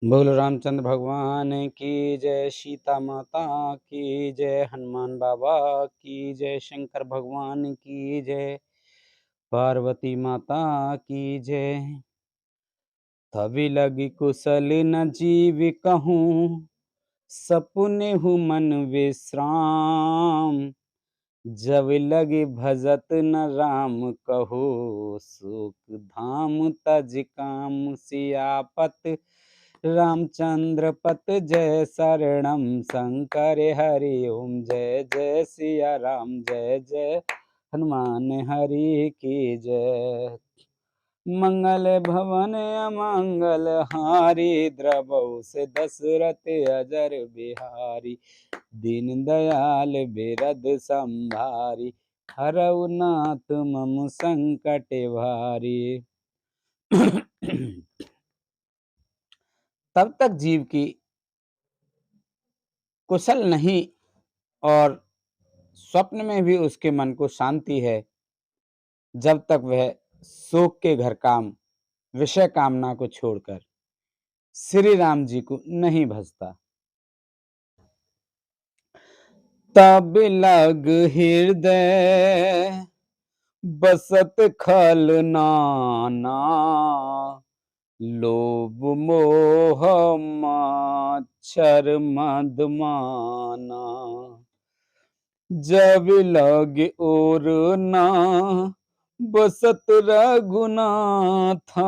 बोलो रामचंद्र भगवान की जय, सीता माता की जय, हनुमान बाबा की जय, शंकर भगवान की जय, पार्वती माता की जय। तभी लगी कुशल न जीव कहूँ, सपुने हूँ मन विश्राम। जब लगे भजत न राम कहो, सुख धाम तज काम। सियापत रामचंद्र पत जय, शरणम शंकर हरि ओम। जय जय सिया राम, जय जय हनुमान हरि की जय। मंगल भवन अमंगल हारी, द्रवहु से दशरथ अजर बिहारी। दीन दयाल बिरद संभारी, हरऊ नाथ मम संकट भारी। तब तक जीव की कुशल नहीं और स्वप्न में भी उसके मन को शांति है, जब तक वह शोक के घर काम, विषय कामना को छोड़कर श्री राम जी को नहीं भजता। तब लग हृदय बसत खल नाना, लोभ मोह मच्छर मद माना। जब लग और ना बसत रघुनाथा,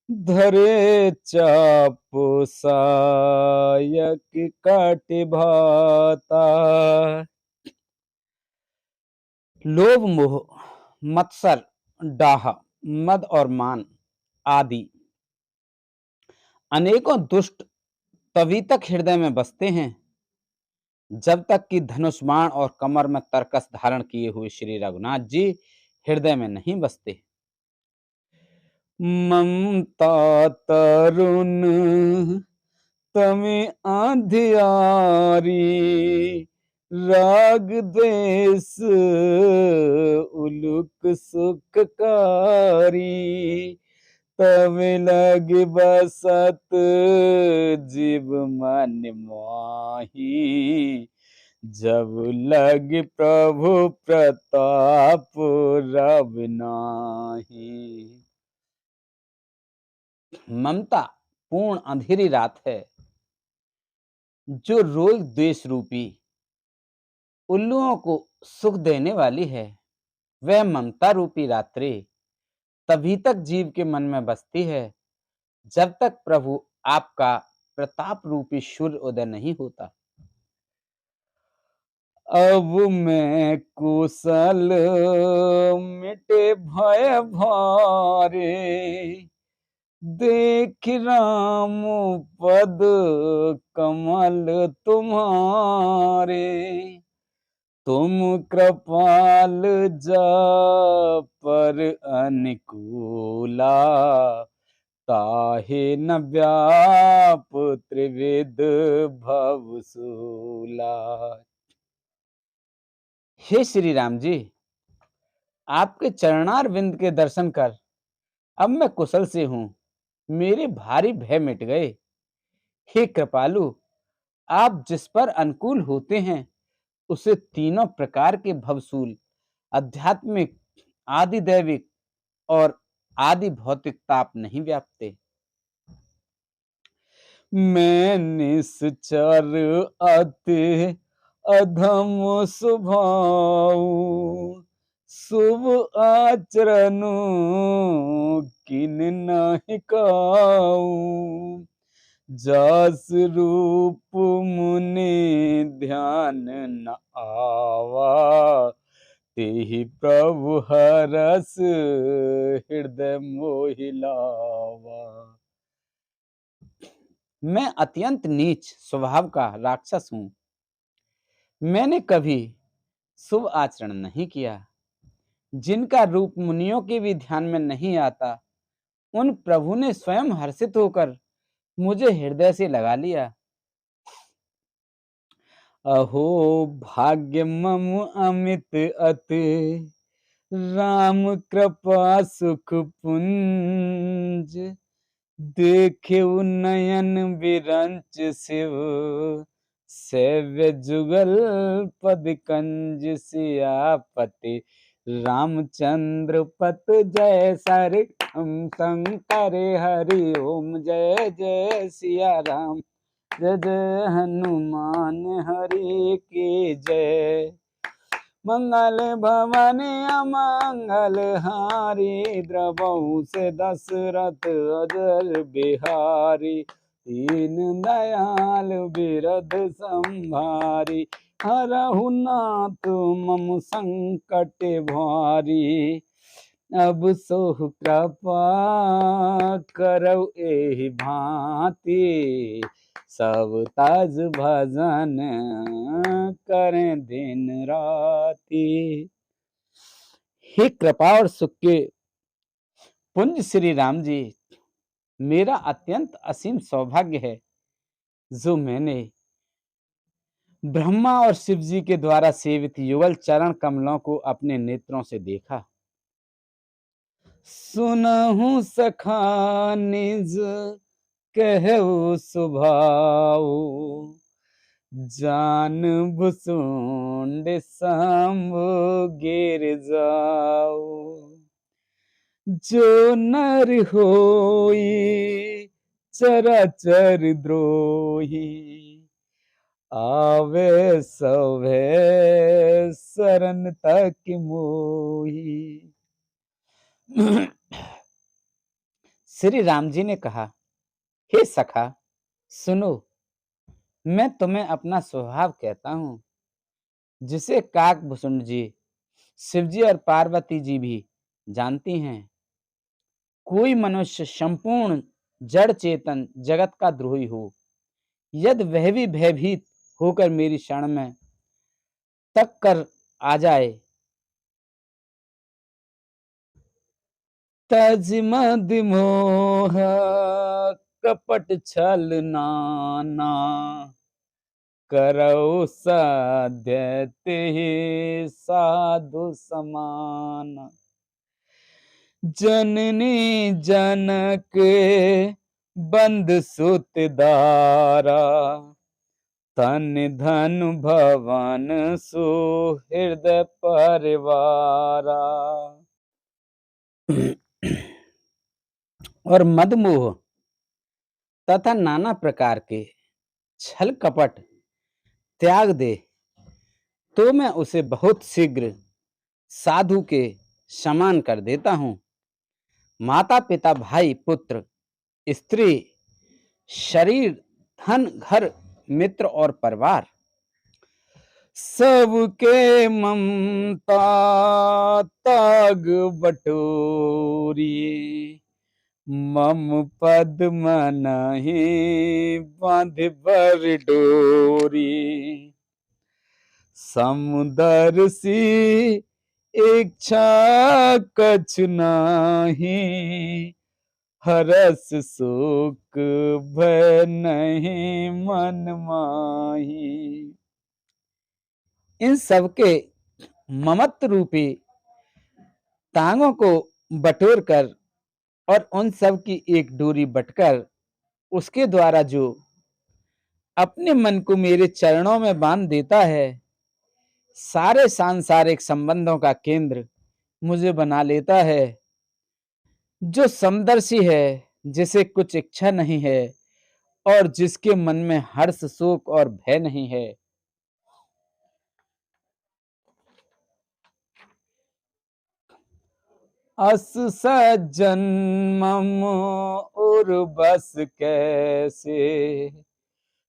धरे चाप सायक काट भाता। लोभ मोह मत्सर डाह मद और मान आदि अनेकों दुष्ट तभी तक हृदय में बसते हैं, जब तक कि धनुष बाण और कमर में तरकस धारण किए हुए श्री रघुनाथ जी हृदय में नहीं बसते। ममता तरुण तमे आधियारी, राग द्वेष उलुक सुखकारी। तब लग बसत जीव मन माही, जब लग प्रभु प्रताप रब नाही। ममता पूर्ण अंधेरी रात है, जो रोग द्वेष रूपी उल्लुओं को सुख देने वाली है। वह ममता रूपी रात्रि तभी तक जीव के मन में बसती है, जब तक प्रभु आपका प्रताप रूपी सूर्य उदय नहीं होता। अब मैं कुशल मिटे भय भारे, देख राम पद कमल तुम्हारे। तुम कृपाल जा पर अनुकूला, ताहे न व्याप त्रिविध भवसूला। हे श्री राम जी, आपके चरणार विंद के दर्शन कर अब मैं कुशल से हूं, मेरे भारी भय मिट गए। हे कृपालु, आप जिस पर अनुकूल होते हैं, उसे तीनों प्रकार के भवसूल, आध्यात्मिक, आदि दैविक और आदि भौतिक ताप नहीं व्यापते। मैं निश्चर अति अधम स्वभाव, शुभ आचरण किन नहीं काऊ। जस रूप मुनि ध्यान न आवा, तेहि प्रभु हरस हृदय मोहि लावा। मैं अत्यंत नीच स्वभाव का राक्षस हूं। मैंने कभी शुभ आचरण नहीं किया। जिनका रूप मुनियों के भी ध्यान में नहीं आता, उन प्रभु ने स्वयं हर्षित होकर मुझे हृदय से लगा लिया। अहो भाग्य मम अमित अति, राम कृपा सुख पुंज। देखे नयन विरंच शिव सेव्य जुगल पद कंज सियापति रामचंद्र पत जय सर शंकर हरि ओम जय जय सिया राम जय जय हनुमान हरि की जय। मंगल भवन अमंगल हारी द्रवहु से दशरथ अजर बिहारी दीन दयाल बिरध संभारी हरहु नाथ मम संकट भारी अब सोह कृपा करौ एहि भांति सब ताज भजन करें दिन राति। हे कृपा और सुख के पुंज श्री राम जी, मेरा अत्यंत असीम सौभाग्य है जो मैंने ब्रह्मा और शिव जी के द्वारा सेवित युगल चरण कमलों को अपने नेत्रों से देखा। सुनहु सखा निज कहु सुभाऊ जान भुसुंड शंभु गिर जाऊ जो नर होई चराचर द्रोही आवे सभे शरण तक मोही। श्री राम जी ने कहा, हे सखा सुनो, मैं तुम्हें अपना स्वभाव कहता हूं जिसे काकभूषुंड जी, शिवजी और पार्वती जी भी जानती हैं। कोई मनुष्य संपूर्ण जड़ चेतन जगत का द्रोही हो, यदि वह भी भयभीत होकर मेरी शरण में तक कर आ जाए, तज मद मोह कपट छल नाना करौ साध्य तेहि साधु समान जननी जनक बंद सुत दारा तन धन भवन सुहृदय परिवारा। और मदमोह तथा नाना प्रकार के छल कपट त्याग दे तो मैं उसे बहुत शीघ्र साधु के समान कर देता हूं। माता पिता भाई पुत्र स्त्री शरीर धन घर मित्र और परिवार सबके ममता ताग बटोरी मम पद मनहि बांध बर डोरी समुदर सी इच्छा कछु नाही हरस सुख भय नहीं मन माही। इन सबके ममत्व रूपी तांगों को बटोर कर और उन सब की एक डोरी बटकर उसके द्वारा जो अपने मन को मेरे चरणों में बांध देता है, सारे सांसारिक संबंधों का केंद्र मुझे बना लेता है, जो समदर्शी है, जिसे कुछ इच्छा नहीं है और जिसके मन में हर्ष शोक और भय नहीं है, अस सज्जन मम और बस कैसे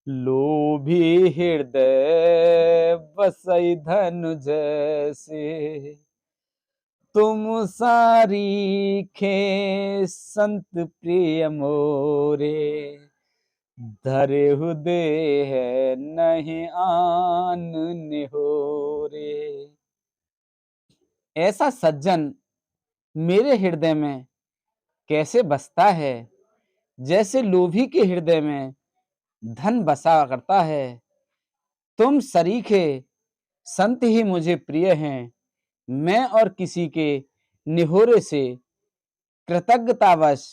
लोभी हृदय बसई धनु जैसे तुम सारी खे संत प्रिय मोरे धरे हुदे है नहीं आन निहोरे। ऐसा सज्जन मेरे हृदय में कैसे बसता है जैसे लोभी के हृदय में धन बसा करता है। तुम सरीखे संत ही मुझे प्रिय हैं। मैं और किसी के निहोरे से कृतज्ञतावश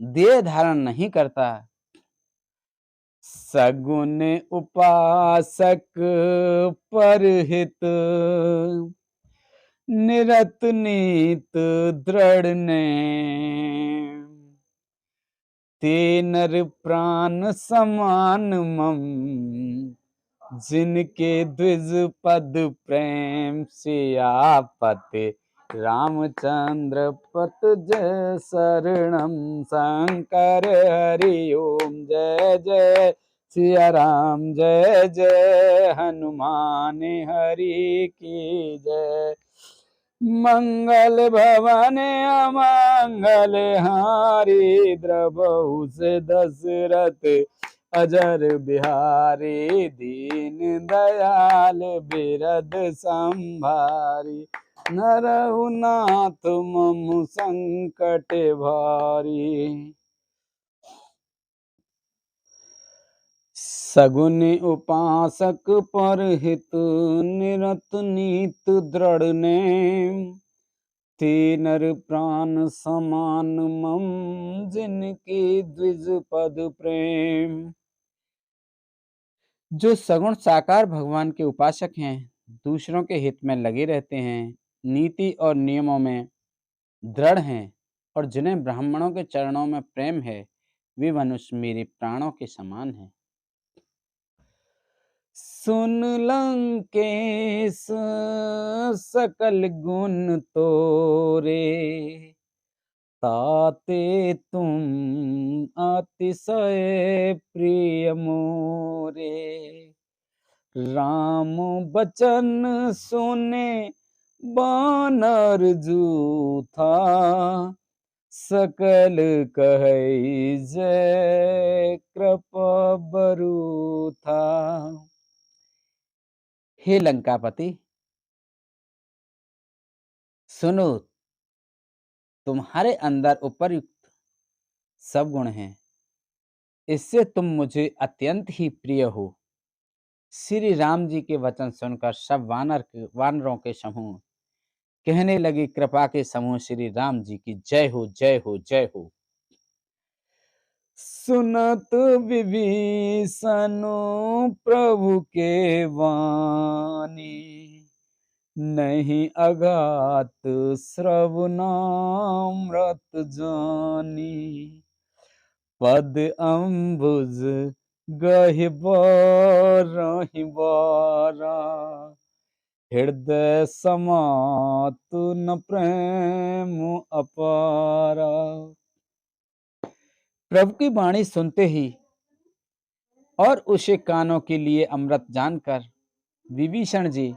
देह धारण नहीं करता। सगुन उपासक परहित, निरत नीत दृढ़ ने, ते नर प्राण समान मम, जिनके द्विज पद प्रेम सियापति, रामचंद्र पत जय शरणम शंकर हरि ओम जय जय सिया राम जय जय हनुमान हरि की जय। मंगल भवन अमंगल हारी, द्रबहु से दशरथ अजर बिहारी, दीन दयाल बिरद संभारी, नरहु नाथ मम संकट भारी। सगुन उपासक परहित, निरत नीत दृढ़ नेम, ते नर प्राण समान मम, जिनके द्विज पद प्रेम। जो सगुण साकार भगवान के उपासक हैं, दूसरों के हित में लगे रहते हैं, नीति और नियमों में दृढ़ हैं और जिन्हें ब्राह्मणों के चरणों में प्रेम है, वे मनुष्य मेरे प्राणों के समान हैं। सुन लंकेश सकल गुण तोरे, ताते तुम अतिशय प्रिय मोरे। राम बचन सुने बानर जूथा, सकल कहै जय कृपा बरूथा। हे लंकापति, सुनो, तुम्हारे अंदर उपर्युक्त सब गुण हैं, इससे तुम मुझे अत्यंत ही प्रिय हो। श्री राम जी के वचन सुनकर सब वानरों के समूह कहने लगे, कृपा के समूह श्री राम जी की जय हो जय हो जय हो। सुनत विभीषण प्रभु के वाणी, नहीं अगात श्रवणामृत जानी। पद अम्बुज गहिबरहि बारा, हृदय समात न प्रेम अपारा। प्रभु की वाणी सुनते ही और उसे कानों के लिए अमृत जानकर विभीषण जी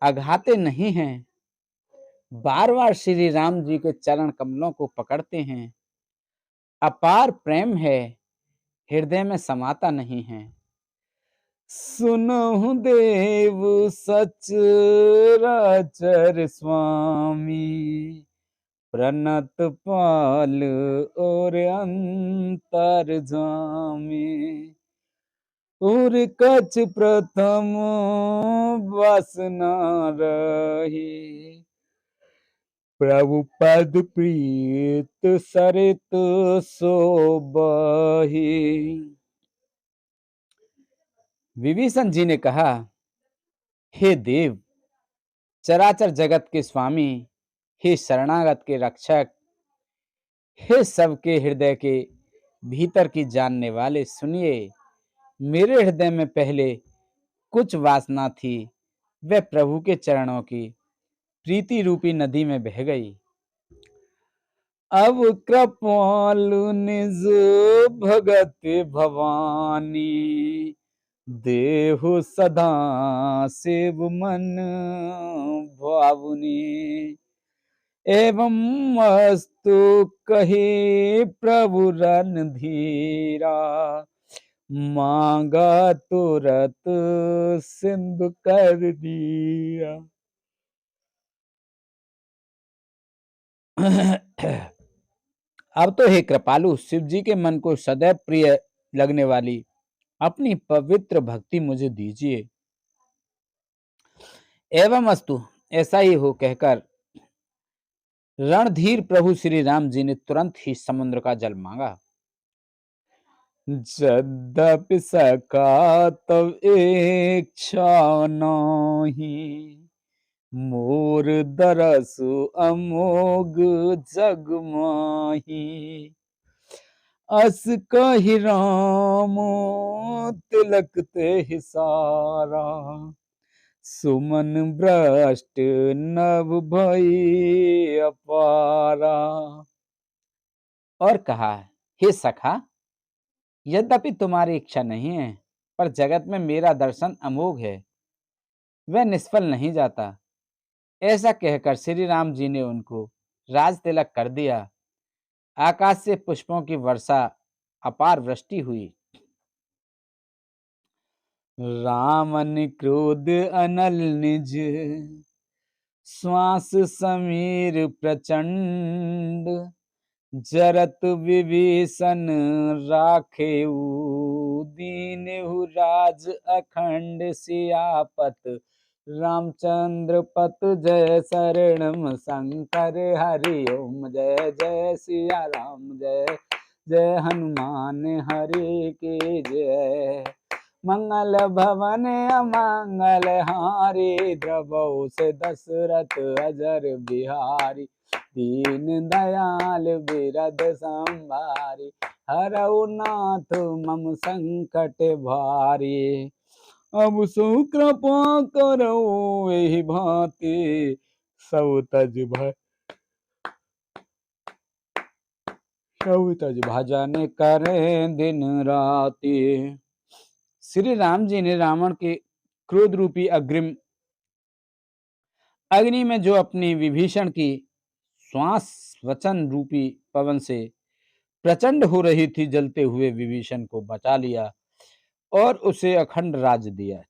अघाते नहीं हैं, बार बार श्री राम जी के चरण कमलों को पकड़ते हैं। अपार प्रेम है, हृदय में समाता नहीं है। सुनहु देव सचराचर स्वामी, प्रणत पाल और अंतर जामी। और कछ प्रथम वासना रही, प्रभु पद प्रीत सरित सोबही। विभीषण जी ने कहा, हे देव, चराचर जगत के स्वामी, हे शरणागत के रक्षक, हे सबके हृदय के भीतर की जानने वाले, सुनिए, मेरे हृदय में पहले कुछ वासना थी, वह प्रभु के चरणों की प्रीति रूपी नदी में बह गई। अब कृपालु निज भगत भवानी, देहु सदा शिव मन भावनी। एवं अस्तु कही प्रभु रणधीरा, मांगा तुरत सिंधु कर दिया। अब तो हे कृपालु, शिव जी के मन को सदैव प्रिय लगने वाली अपनी पवित्र भक्ति मुझे दीजिए। एवं अस्तु, ऐसा ही हो कहकर रणधीर प्रभु श्री राम जी ने तुरंत ही समुद्र का जल मांगा। यद्यपि सखा तब इच्छा नाही, मोर दरसु अमोघ जग माही। अस कहि राम तिलक ते सारा, सुमन भ्रष्ट नभ भई अपारा। और कहा, हे सखा, यद्यपि तुम्हारी इच्छा नहीं है, पर जगत में मेरा दर्शन अमोघ है, वह निष्फल नहीं जाता। ऐसा कहकर श्री राम जी ने उनको राज तिलक कर दिया। आकाश से पुष्पों की वर्षा, अपार वृष्टि हुई। रामन क्रोध अनल निज, श्वास समीर प्रचंड। जरत विभीषण राखेऊ, दीनहु राज अखंड। सियापत रामचंद्र पत जय शरणम शंकर। हरि ओम जय जय सिया राम, जय जय हनुमान हरि की जय। मंगल भवन अमंगल हारी, द्रवहु से दशरथ अजर बिहारी। दीन दयाल बिरद संभारी, हरऊ नाथ मम संकट भारी। अब सु कृपा करो एहि भांति, सब तज भजन करे दिन राति। श्री राम जी ने रावण के क्रोध रूपी अग्रिम अग्नि में जो अपनी विभीषण की श्वास वचन रूपी पवन से प्रचंड हो रही थी, जलते हुए विभीषण को बचा लिया और उसे अखंड राज दिया।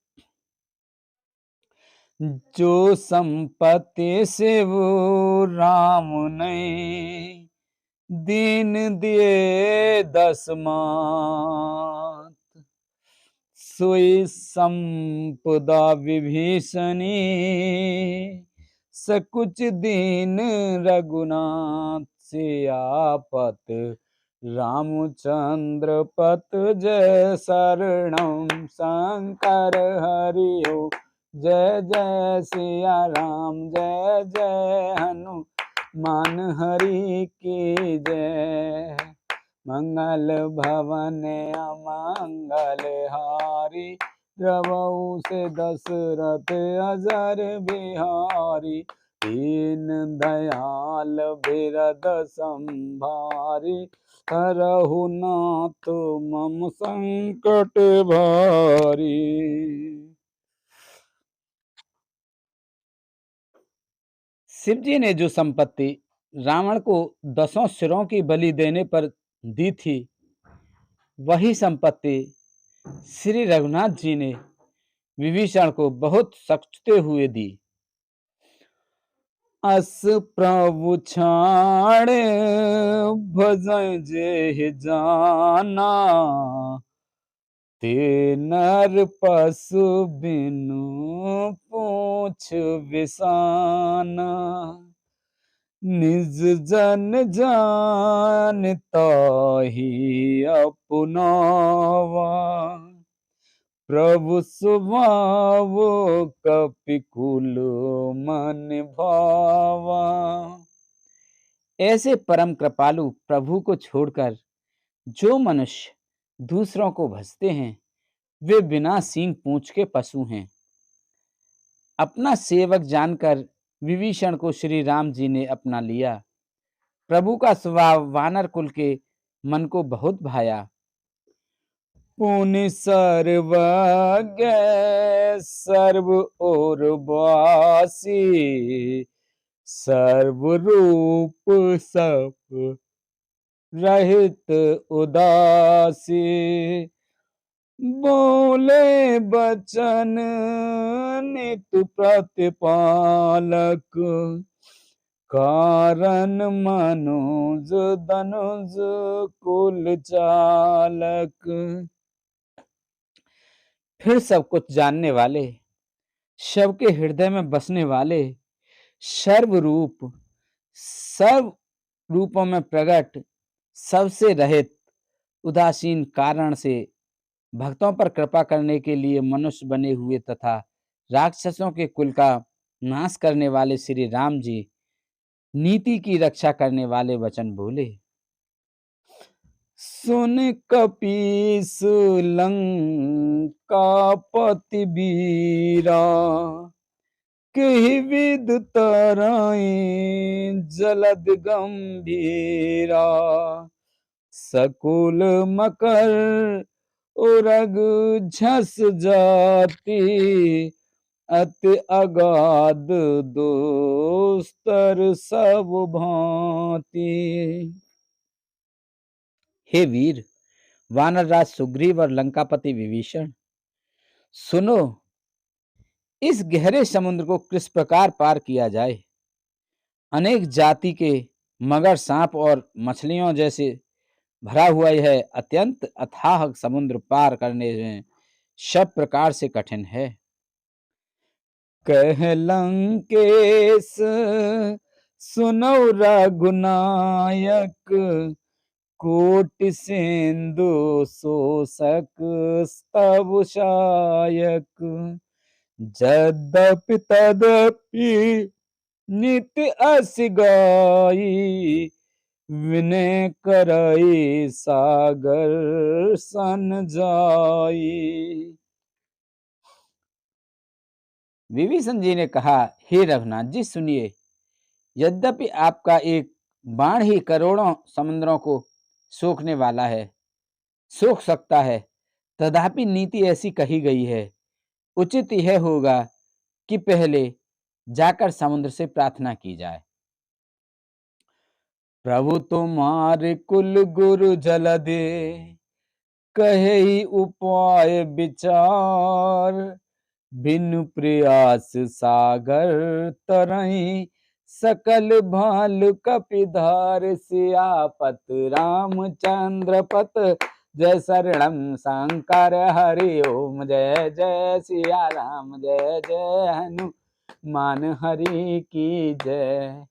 जो संपत्ति से वो राम ने दीन दिए दसमात, सोई संपदा विभीषणी। सकुच दीन रघुनाथ, सियापत रामचंद्र पत जय शरणम शंकर। हरि ओम जय जय सिया राम, जय जय हनुमान हरि की जय। मंगल भवन अमंगल हारी, द्रवहु से दशरथ अजर बिहारी। दीन दयाल बिरद संभारी, हरहु नाथ मम संकट भारी। शिव जी ने जो संपत्ति रावण को 10 सिरों की बलि देने पर दी थी, वही संपत्ति श्री रघुनाथ जी ने विभीषण को बहुत सचते हुए दी। अस प्रभु छाड़ भजन जे जाना, ते नर पशु बिनु पूछ बिसाना। निज जन जान ताहि अपनावा, प्रभु स्वभाव कपिकुल मन भावा। ऐसे परम कृपालु प्रभु को छोड़कर जो मनुष्य दूसरों को भजते हैं, वे बिना सींग पूंछ के पशु हैं। अपना सेवक जानकर विभीषण को श्री राम जी ने अपना लिया। प्रभु का स्वभाव वानर कुल के मन को बहुत भाया। पुनि सर्वज्ञ सर्व और वासी, सर्वरूप सब रहित उदासी। बोले बचन नित प्रतिपालक, कारण मनुज धनुज कुल चालक। फिर सब कुछ जानने वाले, सबके हृदय में बसने वाले, सर्वरूप सब रूपों में प्रकट, सबसे रहित, उदासीन कारण से भक्तों पर कृपा करने के लिए मनुष्य बने हुए तथा राक्षसों के कुल का नाश करने वाले श्री राम जी नीति की रक्षा करने वाले वचन बोले। सुन कपीस लंकापति वीरा, कहि विद तराई जलद गंभीरा, सकुल मकर उरग झस जाती, अति अगाध दोस्तर सब भांति। हे वीर, वानर राज सुग्रीव और लंकापति विभीषण, सुनो, इस गहरे समुद्र को किस प्रकार पार किया जाए। अनेक जाति के मगर, सांप और मछलियों जैसे भरा हुआ यह अत्यंत अथाह समुद्र पार करने में सब प्रकार से कठिन है। कह लंकेश सुनो रघुनायक, कोटि सिंधु शोषक स्तव शायक, यद्यपि तदपि नित्य अस गाई, विनय करई सागर सन जाई। विभीषण जी ने कहा, हे रघुनाथ जी सुनिए, यद्यपि आपका एक बाण ही करोड़ों समुद्रों को सोखने वाला है, सोख सकता है, तथापि नीति ऐसी कही गई है, उचित यह होगा कि पहले जाकर समुद्र से प्रार्थना की जाए। प्रभु तुम्हारे कुल गुरु जल दे, कहे उपाय विचार, बिनु प्रयास सागर तरई, सकल भालु कपिधार, सियापत रामचंद्र पत, जय शरणम शंकर हरि ओम, जय जय सिया राम, जय जय हनुमान हरि की जय।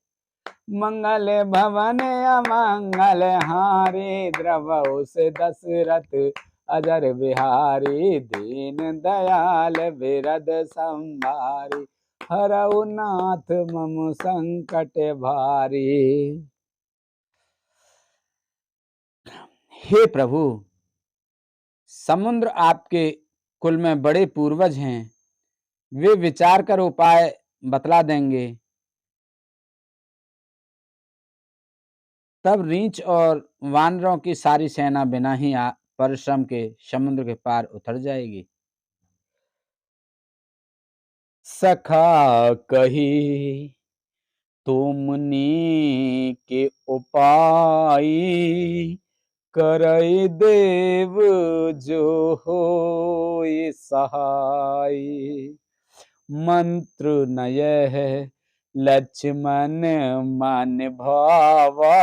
मंगल भवन अमंगल हारी, द्रवहु से दशरथ अजर बिहारी, दीन दयाल बिरद संभारी, हरऊ नाथ मम संकट भारी। हे प्रभु, समुद्र आपके कुल में बड़े पूर्वज हैं, वे विचार कर उपाय बतला देंगे। तब रीछ और वानरों की सारी सेना बिना ही परिश्रम के समुद्र के पार उतर जाएगी। सखा कही तुमनी के उपाय, करई देव जो होय सहाय, मंत्र नय है लक्ष्मण मन भावा,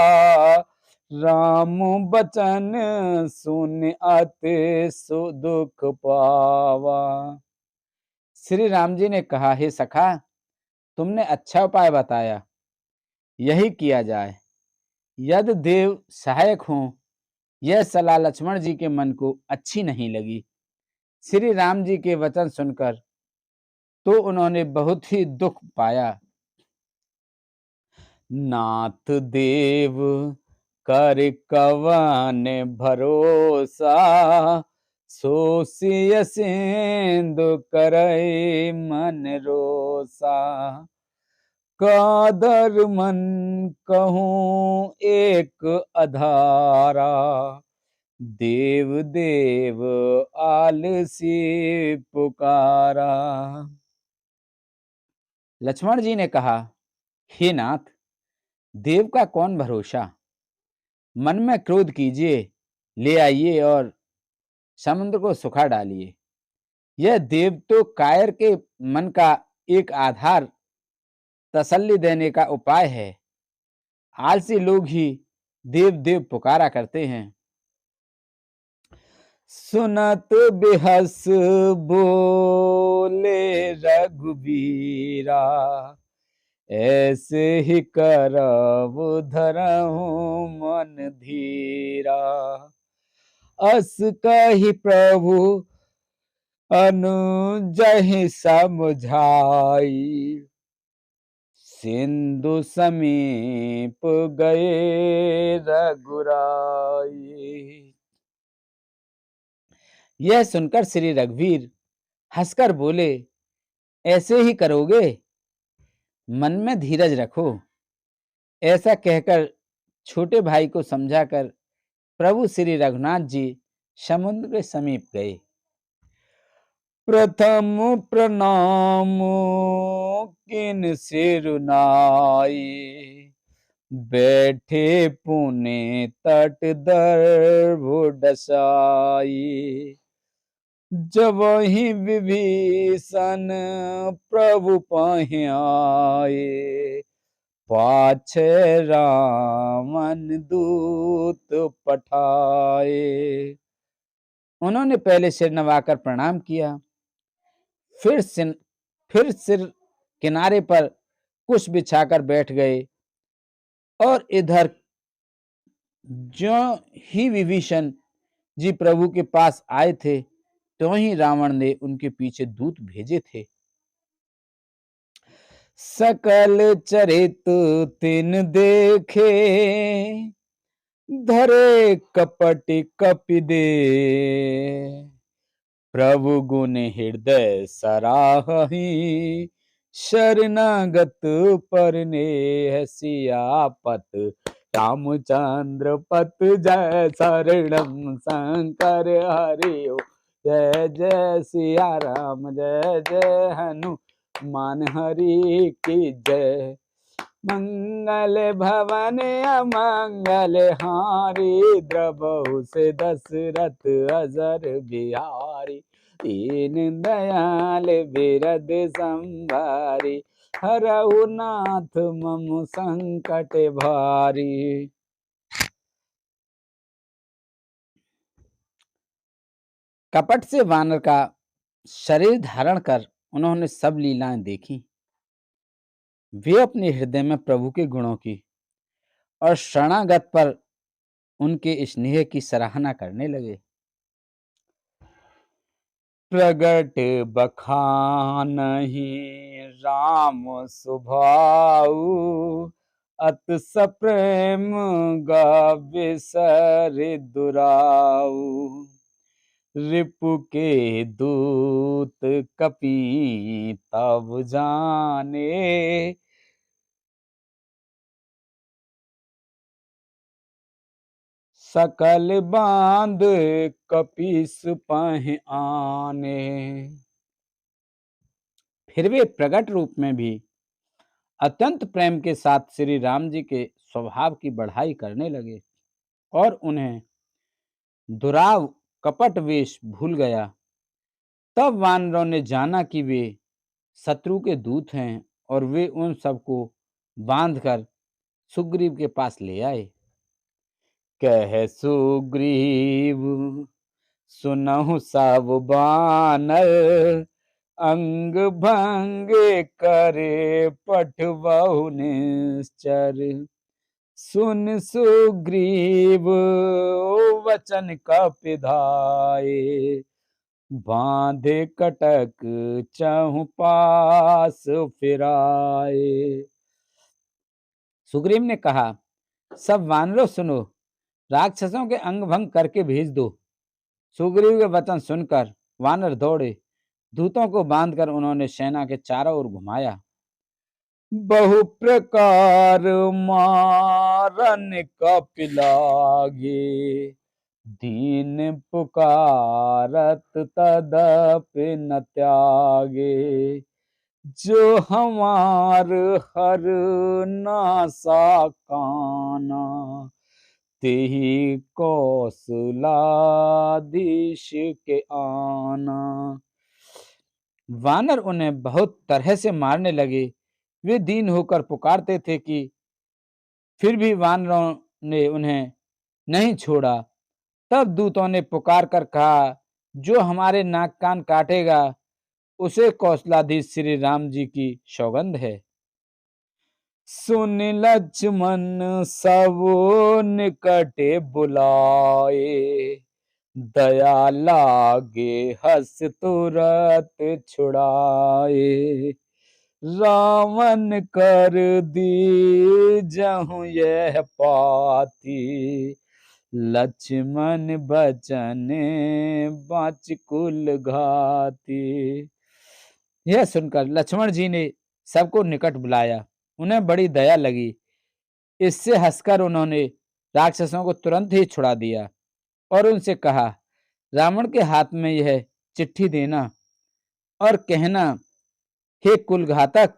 राम बचन सुन अति सुदुख पावा। श्री राम जी ने कहा, हे सखा, तुमने अच्छा उपाय बताया, यही किया जाए। यदि देव सहायक हों, यह सलाह लक्ष्मण जी के मन को अच्छी नहीं लगी। श्री राम जी के वचन सुनकर तो उन्होंने बहुत ही दुख पाया। नाथ देव कर कवन भरोसा, सोसिय सिंधु करई मन रोसा, कादर मन कहूँ एक अधारा, देव देव आलसी पुकारा। लक्ष्मण जी ने कहा, हे नाथ, देव का कौन भरोसा, मन में क्रोध कीजिए, ले आइए और समुद्र को सुखा डालिए। यह देव तो कायर के मन का एक आधार तसल्ली देने का उपाय है। आलसी लोग ही देव देव पुकारा करते हैं। सुनत बिहस बोले रघुबीरा, ऐसे ही करब धरहु मन धीरा। अस कहि प्रभु अनुजहि समझाई, सिंधु समीप गए रघुराई। यह सुनकर श्री रघुवीर हंसकर बोले, ऐसे ही करोगे? मन में धीरज रखो। ऐसा कहकर छोटे भाई को समझाकर प्रभु श्री रघुनाथ जी समुद्र के समीप गए। प्रथम प्रणाम किन सिरुनाई, बैठे पुने तट दर्भ डसाई। जब ही विभीषण प्रभु पहि आए, पाछे रामन दूत पठाए। उन्होंने पहले सिर नवाकर प्रणाम किया, फिर सिर किनारे पर कुश बिछाकर बैठ गए, और इधर ज्यों ही विभीषण जी प्रभु के पास आए थे, तो ही रावण ने उनके पीछे दूत भेजे थे। सकल चरित तिन देखे, धरे कपट कपि दे। प्रभु गुण हृदय सराहि, शरणागत परनेह। सियापत रामचंद्र पत जय, शरणम शंकर हरिओ। जय जय सिया राम, जय जय हनुमान हरि की जय। मंगल भवन अमंगल हारी, द्रबहु से दशरथ अजर बिहारी। दीन दयाल बिरद संभारी, हरहु नाथ मम संकट भारी। कपट से वानर का शरीर धारण कर उन्होंने सब लीलाएं देखी। वे अपने हृदय में प्रभु के गुणों की और शरणागत पर उनके स्नेह की सराहना करने लगे। प्रगट बखानहि राम सुभाऊ, अत सप्रेम गाविसर दुराऊ। रिपु के दूत कपि तब जाने, सकल बांध कपीस पहि आने। फिर वे प्रगट रूप में भी अत्यंत प्रेम के साथ श्री राम जी के स्वभाव की बढ़ाई करने लगे, और उन्हें दुराव कपट वेश भूल गया। तब वानरों ने जाना कि वे शत्रु के दूत हैं, और वे उन सबको बांधकर सुग्रीव के पास ले आए। कह सुग्रीव सुनहु सब बानर, अंग भंग करे पठबहु निश्चर। सुन सुग्रीव वचन कपि धाये, बांधे कटक चहु पास फिराए। सुग्रीव ने कहा, सब वानरों सुनो, राक्षसों के अंग भंग करके भेज दो। सुग्रीव के वचन सुनकर वानर दौड़े। दूतों को बांधकर उन्होंने सेना के चारों ओर घुमाया। बहु प्रकार मारन कपि लागे, दीन पुकारत तदपि न त्यागे। जो हमार हर नासा काना, तेहि कौशलाधीश के आना। वानर उन्हें बहुत तरह से मारने लगे। वे दीन होकर पुकारते थे कि फिर भी वानरों ने उन्हें नहीं छोड़ा। तब दूतों ने पुकार कर कहा, जो हमारे नाक कान काटेगा, उसे कौशलाधीश श्री राम जी की सौगंध है। सुन लक्ष्मण सब निकट बुलाए, दया लागे हस तुरत छुड़ाए। रावण कर दीजहु यह पाती, लक्ष्मण बचन बाँच कुल घाती। यह सुनकर लक्ष्मण जी ने सबको निकट बुलाया, उन्हें बड़ी दया लगी। इससे हंसकर उन्होंने राक्षसों को तुरंत ही छुड़ा दिया और उनसे कहा, रावण के हाथ में यह चिट्ठी देना और कहना, हे कुलघातक,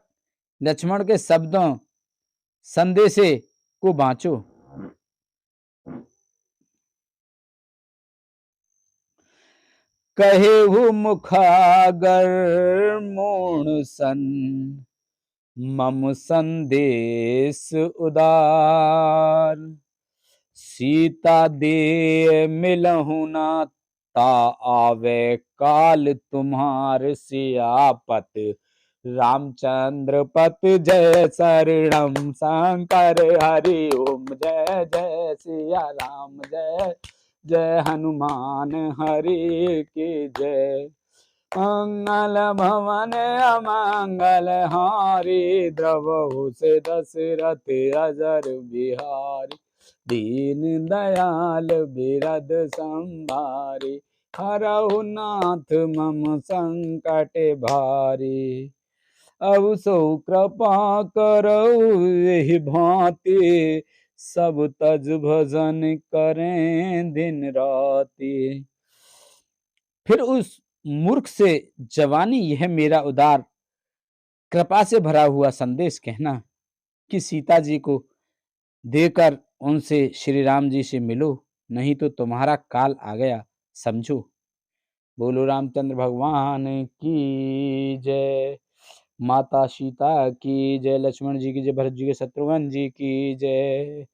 लक्ष्मण के शब्दों संदेशे को बाँचो। कहेहु मुखागर मूढ़ सन, मम संदेश उदार। सीता दे मिलहु ना, ता आवे काल तुम्हार। सियापत रामचंद्र पत, जय शरणम शंकर हरि ओम। जय जय सिया राम, जय जय हनुमान हरि की जय। मंगल भवन अमंगल हारी, द्रवहु से दशरथ अजर बिहारी। दीन दयाल बिरद संभारी, हरहु नाथ मम संकट भारी। अब सो कृपा करऊ यही भांति, सब तज भजन करें दिन राति। फिर उस मूर्ख से जवानी यह मेरा उदार कृपा से भरा हुआ संदेश कहना कि सीता जी को देकर उनसे श्री राम जी से मिलो, नहीं तो तुम्हारा काल आ गया समझो। बोलो रामचंद्र भगवान की जय। माता सीता की जय, लक्ष्मण जी की जय, भरत जी के शत्रुघ्न जी की जय।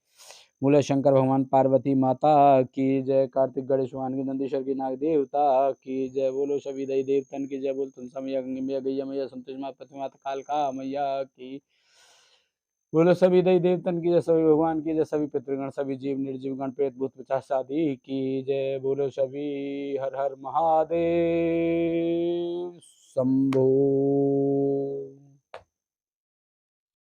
बोलो शंकर भगवान पार्वती माता की जय। कार्तिक गणेश भगवान की, नंदीश्वर की, नाग देवता की जय। बोलो सभी दई देवतन की जय। बोल तुलसा मैया, गंगे मैया, गैया मैया, संतोष माता, पति माता, कालका मैया की। बोलो सभी दई देवतन की जय, सभी भगवान की जय, सभी पितृगण, सभी जीव निर्जीव गण, प्रेत भूत पिशाच आदि की जय। बोलो सभी हर हर महादेव शंभो।